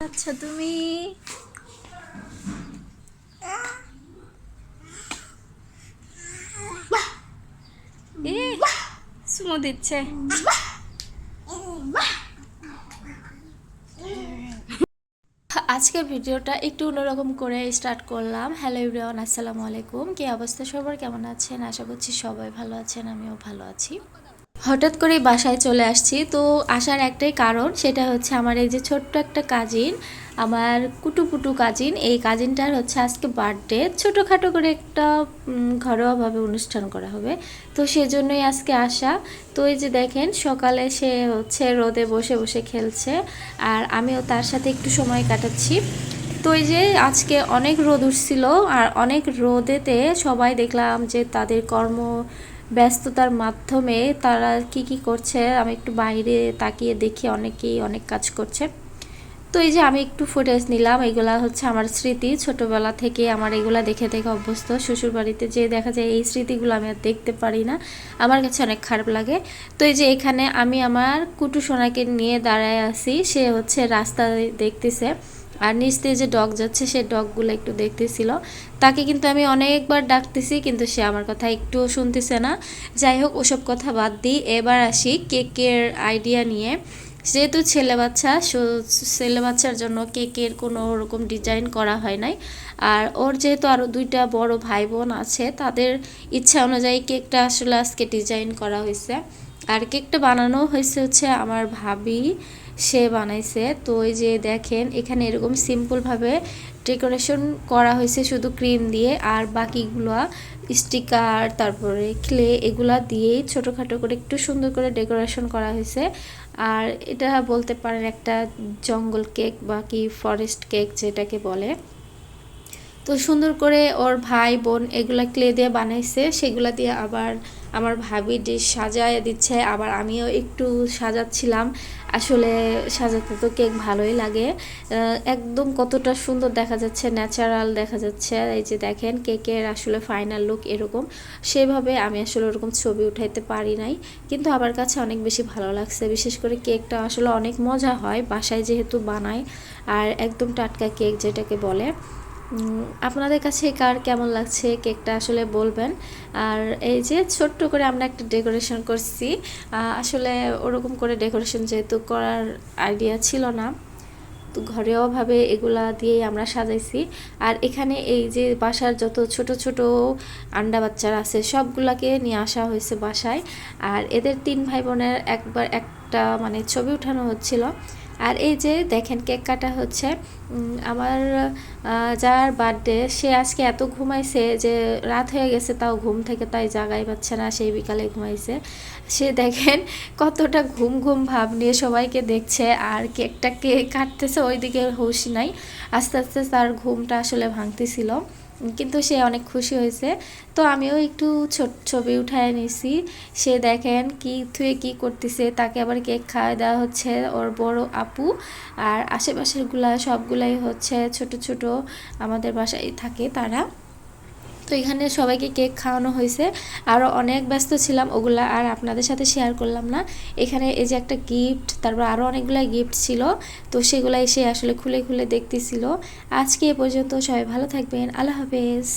আচ্ছা তুমি এ সুমো দিচ্ছে। আজকের ভিডিওটা একটু অন্যরকম করে স্টার্ট করলাম। হ্যালো এভরিওয়ান, আসসালামু আলাইকুম। কি অবস্থা সবার, কেমন আছেন? আশা করছি সবাই ভালো আছেন, আমিও ভালো আছি। হঠাৎ করে বাসায় চলে আসছি, তো আসার একটাই কারণ, সেটা হচ্ছে আমার এই যে ছোট্ট একটা কাজিন, আমার কুটুপুটু কাজিন, এই কাজিনটার হচ্ছে আজকে বার্থডে। ছোটোখাটো করে একটা ঘরোয়াভাবে অনুষ্ঠান করা হবে, তো সেজন্যই আজকে আসা। তো এই যে দেখেন, সকালে সে হচ্ছে রোদে বসে বসে খেলছে, আর আমিও তার সাথে একটু সময় কাটাচ্ছি। তো এই যে আজকে অনেক রোদ উঠছিল, আর অনেক রোদেতে সবাই দেখলাম যে তাদের কর্ম ব্যস্ততার মাধ্যমে তারা কি করছে। আমি একটু বাইরে তাকিয়ে দেখি অনেকেই অনেক কাজ করছে। তো এই যে আমি একটু ফুটেজ নিলাম, এগুলা হচ্ছে আমার স্মৃতি। ছোটবেলা থেকে আমার এগুলা দেখে দেখে অভ্যস্ত। শ্বশুরবাড়িতে যে দেখা যায় এই স্মৃতিগুলো আমি আর দেখতে পারি না, আমার কাছে অনেক খারাপ লাগে। তো এই যে এখানে আমি আমার কুটু সোনাকে নিয়ে দাঁড়ায় আছি, সে হচ্ছে রাস্তা দেখতেছে, আর নিচ দিয়ে যে ডগ যাচ্ছে সে ডগগুলো একটু দেখতেছিল। তাকে কিন্তু আমি অনেকবার ডাকতেছি, কিন্তু সে আমার কথা একটুও শুনতেছে না। যাই হোক, ওসব কথা বাদ দিই, এবার আসি কেকের আইডিয়া নিয়ে। যেহেতু ছেলে বাচ্চা, ছেলে বাচ্চার জন্য কেকের কোনো ওরকম ডিজাইন করা হয় নাই। আর ওর যেহেতু আরও দুইটা বড় ভাই বোন আছে, তাদের ইচ্ছা অনুযায়ী কেকটা আসলে আজকে ডিজাইন করা হয়েছে। আর কেকটা বানানো হয়েছে হচ্ছে আমার ভাবি, সে বানাইছে। তো এই যে দেখেন, এখানে এরকম সিম্পলভাবে ডেকোরেশন করা হয়েছে শুধু ক্রিম দিয়ে, আর বাকিগুলো স্টিকার তারপরে ক্লে এগুলা দিয়েই ছোটোখাটো করে একটু সুন্দর করে ডেকোরেশন করা হয়েছে। আর এটা বলতে পারেন একটা জঙ্গল কেক বা কি ফরেস্ট কেক যেটাকে বলে। তো সুন্দর করে ওর ভাই বোন এগুলা ক্লে দিয়ে বানাইছে, সেগুলা দিয়ে আবার আমার ভাবি ডিশ সাজায় দিচ্ছে, আবার আমিও একটু সাজাচ্ছিলাম। আসলে সাজাতে তো কেক ভালোই লাগে, একদম কতটা সুন্দর দেখা যাচ্ছে, ন্যাচারাল দেখা যাচ্ছে। এই যে দেখেন, কেকের আসলে ফাইনাল লুক এরকম। সেভাবে আমি আসলে ওরকম ছবি উঠাইতে পারি নাই, কিন্তু আমার কাছে অনেক বেশি ভালো লাগছে। বিশেষ করে কেকটা আসলে অনেক মজা হয়, বাসায় যেহেতু বানাই, আর একদম টাটকা কেক যেটাকে বলে। আপনাদের কাছে কার কেমন লাগছে কেকটা আসলে বলবেন। আর এই যে ছোট্ট করে আমরা একটা ডেকোরেশন করছি, আসলে ওরকম করে ডেকোরেশন যেহেতু করার আইডিয়া ছিল না, তো ঘরোয়াভাবে এগুলা দিয়েই আমরা সাজাইছি। আর এখানে এই যে বাসার যত ছোট ছোট আন্ডা বাচ্চারা আছে সবগুলাকে নিয়ে আসা হয়েছে বাসায়, আর এদের 3 ভাই বোনের একবার একটা মানে ছবি উঠানো হচ্ছিল। আর এই যে দেখেন, কেক কাটা হচ্ছে। আমার যার বার্থডে, সে আজকে এত ঘুমাইছে যে রাত হয়ে গেছে, তাও ঘুম থেকে তাই জাগাই পাচ্ছে না, সেই বিকালে ঘুমাইছে। সে দেখেন কতটা ঘুম ঘুম ভাব নিয়ে সবাইকে দেখছে, আর কেকটাকে কাটতেছে, ওইদিকে হুঁশ নাই। আস্তে আস্তে তার ঘুমটা আসলে ভাঙতেছিল, কিন্তু সে অনেক খুশি হয়েছে। তো আমিও একটু ছবি উঠায় নিছি। সে দেখেন কি থুয়ে কি করতেছে, তাকে আবার কেক খাওয়াই দেওয়া হচ্ছে ওর বড় আপু। আর আশেপাশেরগুলা সবগুলাই হচ্ছে ছোট ছোট আমাদের বাসায় থাকে তারা। তো এখানে সবাইকে কেক খাওয়ানো হয়েছে। আরও অনেক ব্যস্ত ছিলাম, ওগুলা আর আপনাদের সাথে শেয়ার করলাম না। এখানে এই যে একটা গিফট, তারপর আরও অনেকগুলো গিফট ছিল, তো সেগুলাই সে আসলে খুলে খুলে দেখতেছিল। আজকে এ পর্যন্ত, সবাই ভালো থাকবেন, আল্লাহ হাফেজ।